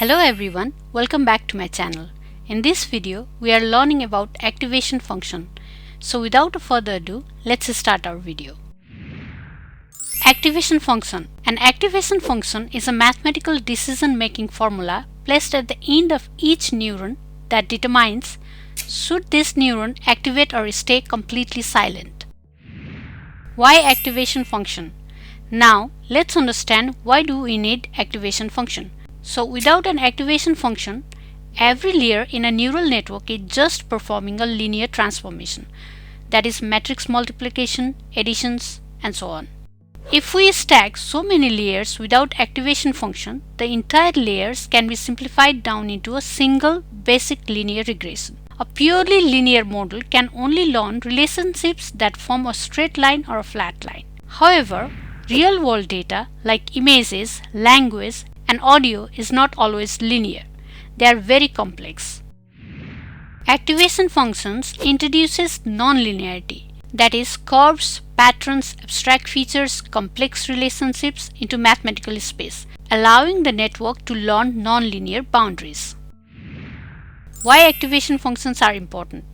Hello everyone, welcome back to my channel. In this video, we are learning about activation function. So without further ado, let's start our video. Activation function. An activation function is a mathematical decision-making formula placed at the end of each neuron that determines should this neuron activate or stay completely silent. Why activation function? Now, let's understand why do we need activation function. So without an activation function, every layer in a neural network is just performing a linear transformation, that is matrix multiplication, additions, and so on. If we stack so many layers without activation function, the entire layers can be simplified down into a single basic linear regression. A purely linear model can only learn relationships that form a straight line or a flat line. However, real-world data like images, language, and audio is not always linear. They are very complex. Activation functions introduces non-linearity, that is, curves, patterns, abstract features, complex relationships into mathematical space, allowing the network to learn non-linear boundaries. Why activation functions are important?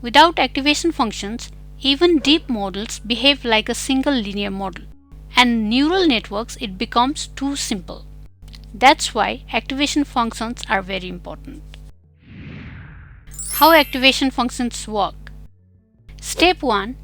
Without activation functions, even deep models behave like a single linear model, and neural networks it becomes too simple. That's why activation functions are very important. How activation functions work? Step 1.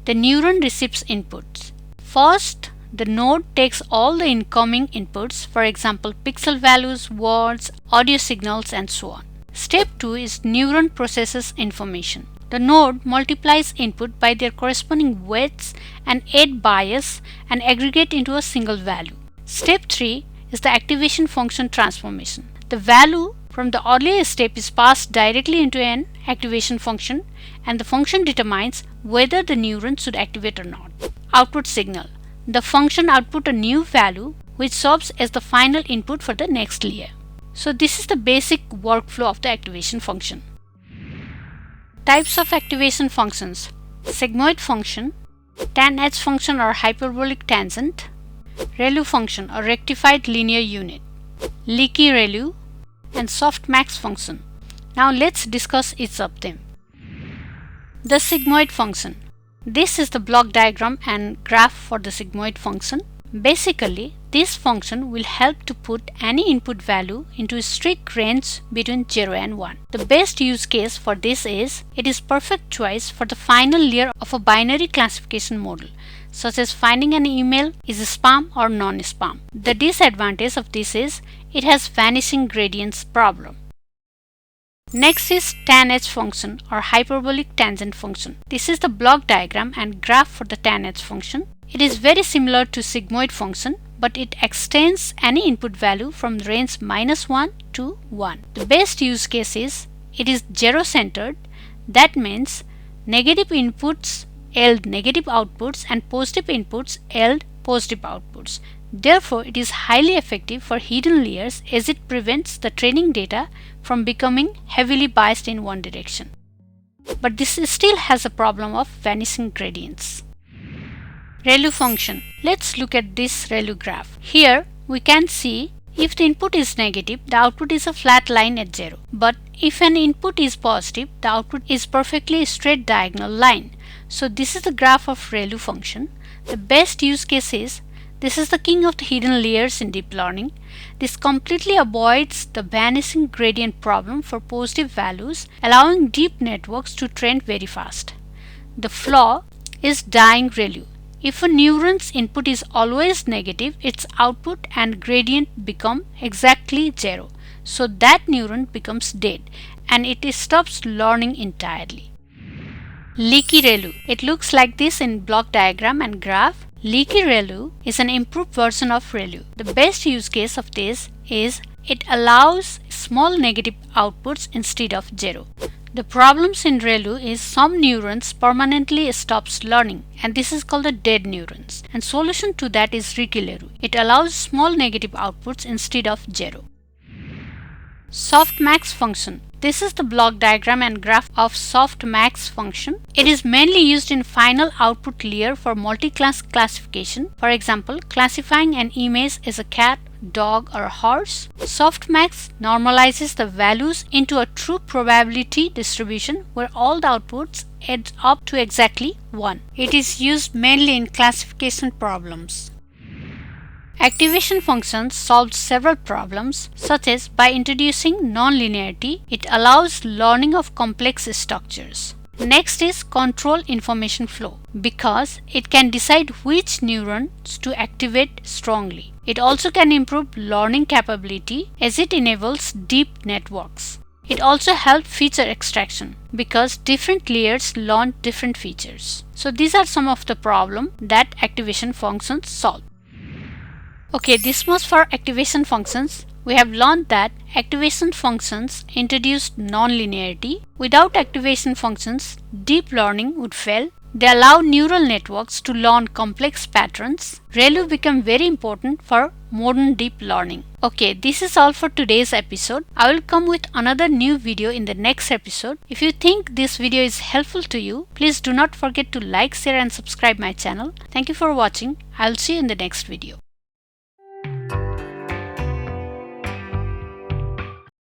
The neuron receives inputs. First, the node takes all the incoming inputs, for example, pixel values, words, audio signals, and so on. Step 2 is neuron processes information. The node multiplies input by their corresponding weights and add bias and aggregate into a single value. Step 3 is the activation function transformation. The value from the earlier step is passed directly into an activation function, and the function determines whether the neuron should activate or not. Output signal. The function outputs a new value which serves as the final input for the next layer. So this is the basic workflow of the activation function. Types of activation functions: sigmoid function, tan-H function or hyperbolic tangent, ReLU function or rectified linear unit, leaky ReLU, and softmax function. Now let's discuss each of them. The sigmoid function. This is the block diagram and graph for the sigmoid function. Basically, this function will help to put any input value into a strict range between 0 and 1. The best use case for this is it is perfect choice for the final layer of a binary classification model, such as finding an email is spam or non-spam. The disadvantage of this is it has vanishing gradients problem. Next is tan-H function or hyperbolic tangent function. This is the block diagram and graph for the tan-H function. It is very similar to sigmoid function, but it extends any input value from the range -1 to 1. The best use case is it is zero-centered. That means negative inputs yield negative outputs and positive inputs yield positive outputs. Therefore, it is highly effective for hidden layers as it prevents the training data from becoming heavily biased in one direction. But this still has a problem of vanishing gradients. ReLU function. Let's look at this ReLU graph. Here we can see if the input is negative, the output is a flat line at 0. But if an input is positive, the output is perfectly a straight diagonal line. So this is the graph of ReLU function. The best use case is this is the king of the hidden layers in deep learning. This completely avoids the vanishing gradient problem for positive values, allowing deep networks to train very fast. The flaw is dying ReLU. If a neuron's input is always negative, its output and gradient become exactly 0. So that neuron becomes dead and it stops learning entirely. Leaky ReLU. It looks like this in block diagram and graph. Leaky ReLU is an improved version of ReLU. The best use case of this is it allows small negative outputs instead of 0. The problems in ReLU is some neurons permanently stops learning, and this is called the dead neurons. And solution to that is leaky ReLU. It allows small negative outputs instead of 0. Softmax function. This is the block diagram and graph of softmax function. It is mainly used in final output layer for multi-class classification. For example, classifying an image as a cat, dog, or horse. Softmax normalizes the values into a true probability distribution where all the outputs add up to exactly 1. It is used mainly in classification problems. Activation functions solves several problems, such as by introducing nonlinearity, it allows learning of complex structures. Next is control information flow, because it can decide which neurons to activate strongly. It also can improve learning capability as it enables deep networks. It also helps feature extraction because different layers learn different features. So these are some of the problems that activation functions solve. Okay, this was for activation functions. We have learned that activation functions introduced nonlinearity. Without activation functions, deep learning would fail. They allow neural networks to learn complex patterns. ReLU become very important for modern deep learning. Okay, this is all for today's episode. I will come with another new video in the next episode. If you think this video is helpful to you, please do not forget to like, share and subscribe my channel. Thank you for watching. I will see you in the next video.